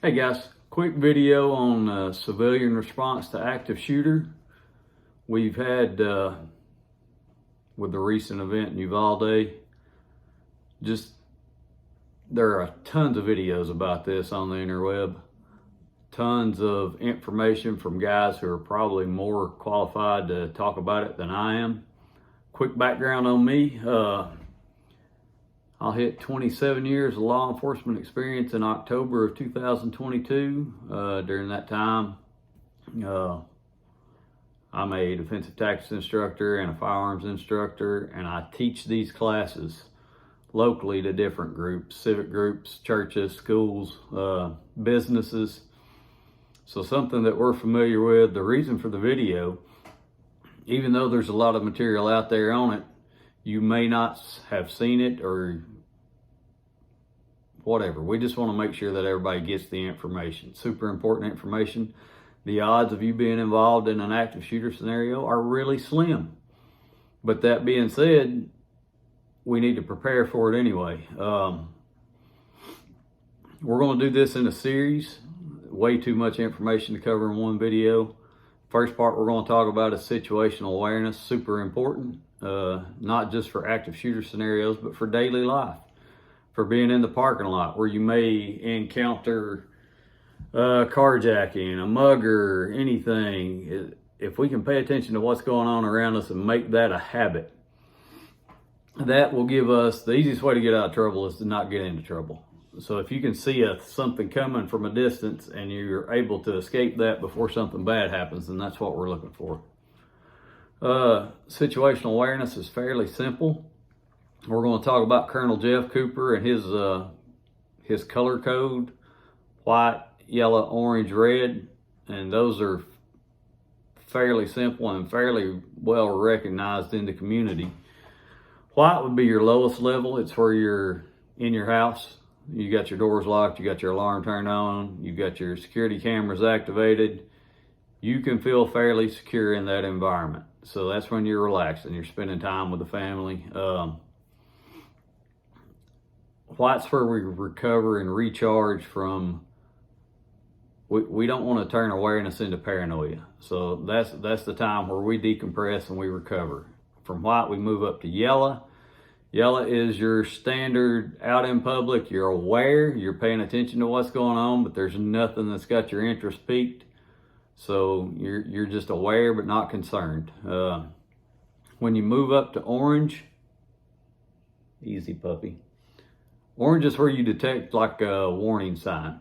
Hey guys, quick video on civilian response to active shooter. We've had, with the recent event in Uvalde, there are tons of videos about this on the interweb. Tons of information from guys who are probably more qualified to talk about it than I am. Quick background on me. I'll hit 27 years of law enforcement experience in October of 2022. During that time, I'm a defensive tactics instructor and a firearms instructor, and I teach these classes locally to different groups, civic groups, churches, schools, businesses. So something that we're familiar with. The reason for the video, even though there's a lot of material out there on it, you may not have seen it or whatever. We just want to make sure that everybody gets the information. Super important information. The odds of you being involved in an active shooter scenario are really slim. But that being said, we need to prepare for it anyway. We're going to do this in a series. Way too much information to cover in one video. First part we're going to talk about is situational awareness. Super important. Not just for active shooter scenarios, but for daily life. For being in the parking lot where you may encounter carjacking, a mugger, anything. If we can pay attention to what's going on around us and make that a habit, that will give us the easiest way to get out of trouble is to not get into trouble. So if you can see something coming from a distance and you're able to escape that before something bad happens, then that's what we're looking for. Situational awareness is fairly simple. We're going to talk about Colonel Jeff Cooper and his color code: white, yellow, orange, red, and those are fairly simple and fairly well recognized in the community. White would be your lowest level. It's where you're in your house. You got your doors locked, you got your alarm turned on, you got your security cameras activated. You can feel fairly secure in that environment. So that's when you're relaxed and you're spending time with the family. White's where we recover and recharge from. We don't want to turn awareness into paranoia. So that's the time where we decompress and we recover. From white, we move up to yellow. Yellow is your standard out in public. You're aware, you're paying attention to what's going on, but there's nothing that's got your interest piqued. So you're just aware but not concerned. When you move up to orange, easy puppy. Orange is where you detect like a warning sign.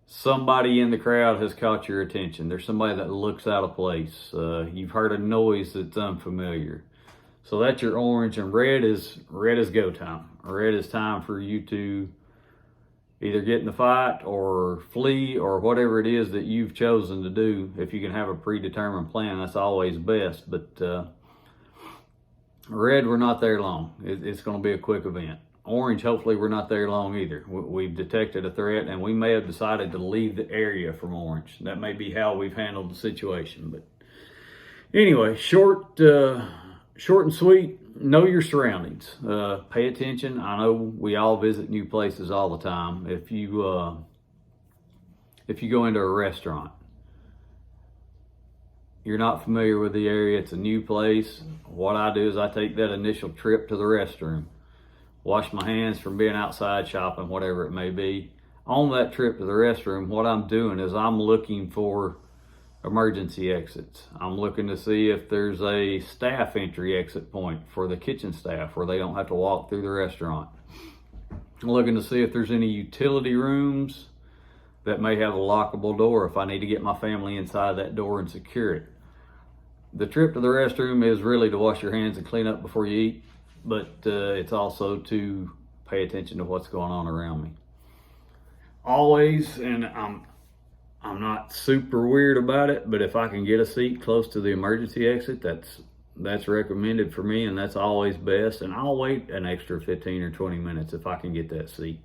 Somebody in the crowd has caught your attention. There's somebody that looks out of place. You've heard a noise that's unfamiliar. So that's your orange. And red is go time. Red is time for you to either get in the fight or flee or whatever it is that you've chosen to do. If you can have a predetermined plan, that's always best. But red, we're not there long. It's going to be a quick event. Orange, hopefully we're not there long either. We've detected a threat and we may have decided to leave the area from orange. That may be how we've handled the situation. But anyway, short and sweet. Know your surroundings. Pay attention. I know we all visit new places all the time. If you go into a restaurant, you're not familiar with the area, it's a new place. What I do is I take that initial trip to the restroom, wash my hands from being outside shopping, whatever it may be. On that trip to the restroom, what I'm doing is I'm looking for emergency exits. I'm looking to see if there's a staff entry exit point for the kitchen staff where they don't have to walk through the restaurant. I'm looking to see if there's any utility rooms that may have a lockable door if I need to get my family inside that door and secure it. The trip to the restroom is really to wash your hands and clean up before you eat, but it's also to pay attention to what's going on around me. Always, and I'm not super weird about it, but if I can get a seat close to the emergency exit, that's recommended for me, and that's always best. And I'll wait an extra 15 or 20 minutes if I can get that seat.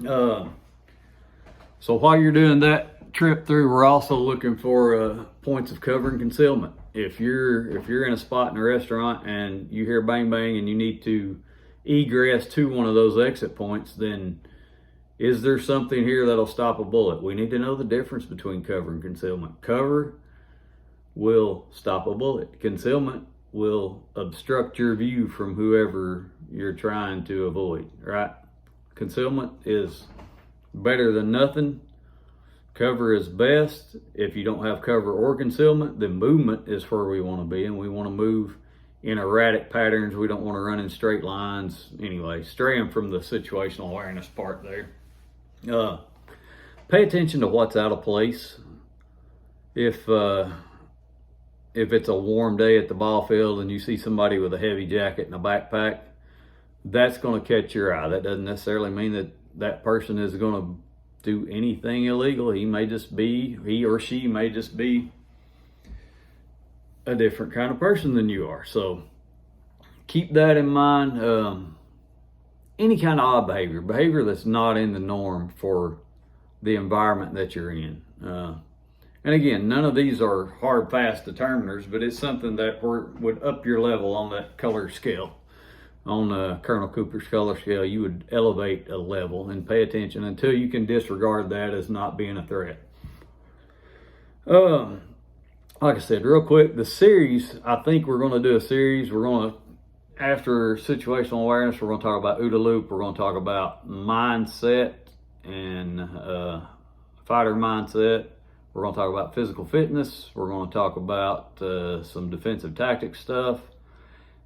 So while you're doing that trip through, we're also looking for points of cover and concealment. If you're in a spot in a restaurant and you hear bang bang and you need to egress to one of those exit points, then Is there something here that'll stop a bullet? We need to know the difference between cover and concealment. Cover will stop a bullet. Concealment will obstruct your view from whoever you're trying to avoid, right? Concealment is better than nothing. Cover is best. If you don't have cover or concealment, then movement is where we want to be, and we want to move in erratic patterns. We don't want to run in straight lines. Anyway, straying from the situational awareness part there. Pay attention to what's out of place. If it's a warm day at the ball field and you see somebody with a heavy jacket and a backpack, that's going to catch your eye. That doesn't necessarily mean that that person is going to do anything illegal. He or she may just be a different kind of person than you are. So keep that in mind. Any kind of odd behavior that's not in the norm for the environment that you're in. And again, none of these are hard, fast determiners, but it's something that would up your level on that color scale. On Colonel Cooper's color scale, you would elevate a level and pay attention until you can disregard that as not being a threat. Like I said, real quick, the series, I think we're going to do a series. We're going to, after situational awareness, we're going to talk about OODA loop. We're going to talk about mindset and fighter mindset. We're going to talk about physical fitness. We're going to talk about some defensive tactics stuff.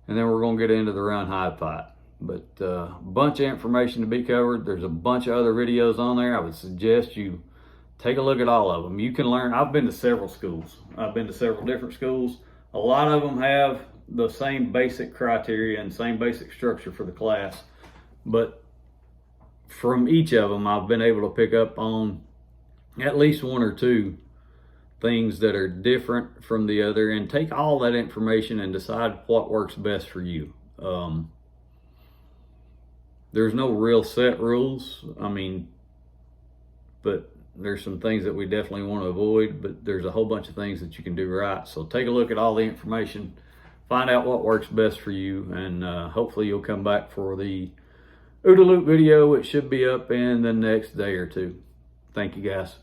And then we're going to get into the round hide fight. But a bunch of information to be covered. There's a bunch of other videos on there. I would suggest you take a look at all of them. You can learn. I've been to several schools. I've been to several different schools. A lot of them have the same basic criteria and same basic structure for the class. But from each of them, I've been able to pick up on at least one or two things that are different from the other, and take all that information and decide what works best for you. There's no real set rules. But there's some things that we definitely want to avoid, but there's a whole bunch of things that you can do right. So take a look at all the information, find out what works best for you, and hopefully you'll come back for the OODA loop video. It should be up in the next day or two. Thank you, guys.